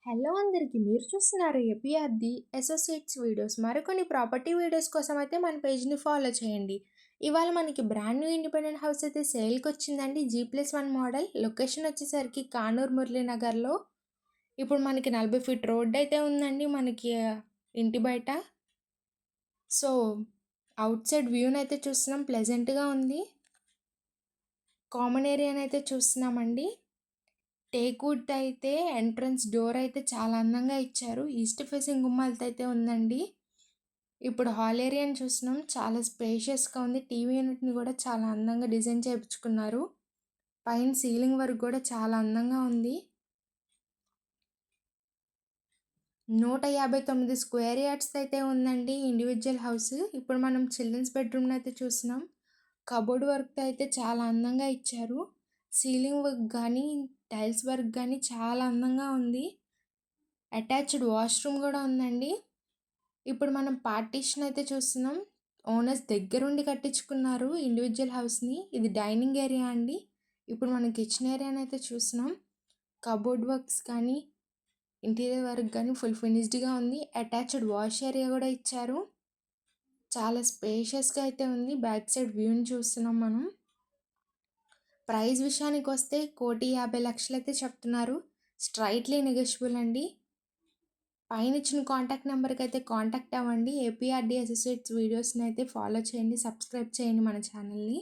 Hello అందరికి మీరు చూస్తున్నారు ఏపీఆర్‌ది అసోసియేట్స్ వీడియోస్. మరికొన్ని ప్రాపర్టీ వీడియోస్ కోసం అయితే మన పేజ్‌ని ఫాలో చేయండి. ఇవాళ మనకి బ్రాండ్ న్యూ ఇండిపెండెంట్ హౌస్ అయితే సేల్‌కొచ్చిందండి. G+1 model. లొకేషన్ వచ్చేసరికి కానూరు మురళీనగర్‌లో. ఇప్పుడు మనకి 40 ఫీట్ రోడ్ అయితే ఉందండి మనకి ఇంటి బయట. సో, ఔట్ సైడ్ వ్యూనైతే చూస్తున్నాం, ప్లెజెంట్‌గా ఉంది. కామన్ ఏరియానైతే చూస్తున్నామండి. టేక్ వుడ్ అయితే ఎంట్రన్స్ డోర్ అయితే చాలా అందంగా ఇచ్చారు. ఈస్ట్ ఫేసింగ్ గుమ్మాలతో అయితే ఉందండి. ఇప్పుడు హాల్ ఏరియాని చూస్తున్నాం, చాలా స్పేషియస్‌గా ఉంది. టీవీ యూనిట్‌ని కూడా చాలా అందంగా డిజైన్ చేపించుకున్నారు. పైన సీలింగ్ వర్క్ కూడా చాలా అందంగా ఉంది. 159 స్క్వేర్ యార్డ్స్ అయితే ఉందండి ఇండివిజువల్ హౌస్. ఇప్పుడు మనం చిల్డ్రన్స్ బెడ్రూమ్‌ని అయితే చూస్తున్నాం. కబోర్డ్ వర్క్‌తో అయితే చాలా అందంగా ఇచ్చారు. సీలింగ్ వర్క్ గానీ, టైల్స్ వర్క్ గానీ చాలా అందంగా ఉంది. అటాచ్డ్ వాష్‌రూమ్ గూడా ఉందండి. ఇప్పుడు మనం పార్టీషన్ అయితే చూస్తున్నాం. ఓనర్స్ దగ్గరుండి కట్టించుకున్నారు ఇండివిజువల్ హౌస్‌ని. ఇది డైనింగ్ ఏరియా అండి. ఇప్పుడు మనం కిచెన్ ఏరియానైతే చూస్తున్నాం. కబోర్డ్ వర్క్స్ కానీ, ఇంటీరియర్ వర్క్ గానీ ఫుల్ ఫినిష్డ్‌గా ఉంది. అటాచ్డ్ వాష్ ఏరియా గూడా ఇచ్చారు. చాలా స్పేషియస్‌గా అయితే ఉంది. బ్యాక్ సైడ్ వ్యూని చూస్తున్నాం మనం. ప్రైస్ విషయానికొస్తే 1,50,00,000 అయితే చెప్తున్నారు. స్ట్రైట్‌లీ నెగోషియబుల్ అండి. పైన ఇచ్చిన కాంటాక్ట్ నెంబర్‌కి అయితే కాంటాక్ట్ అవ్వండి. ఏపీఆర్‌డీ అసోసియేట్స్ వీడియోస్‌ని అయితే ఫాలో చేయండి. సబ్స్క్రైబ్ చేయండి మన ఛానల్‌ని.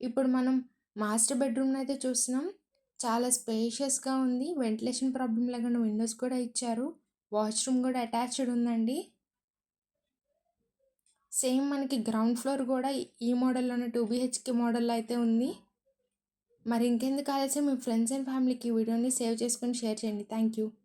ఇప్పుడు మనం మాస్టర్ బెడ్రూమ్‌ని అయితే చూస్తున్నాం. చాలా స్పేషియస్‌గా ఉంది. వెంటిలేషన్ ప్రాబ్లమ్ లేకుండా విండోస్ కూడా ఇచ్చారు. వాష్‌రూమ్ కూడా అటాచ్డ్ ఉందండి. సేమ్ మనకి గ్రౌండ్ ఫ్లోర్ కూడా ఈ మోడల్‌లోనే 2 బీహెచ్‌కే మోడల్‌లో అయితే ఉంది. మరి ఇంకెందుకు ఆలస్యం, మీ ఫ్రెండ్స్ అండ్ ఫ్యామిలీకి ఈ వీడియోని సేవ్ చేసుకొని షేర్ చేయండి. Thank you.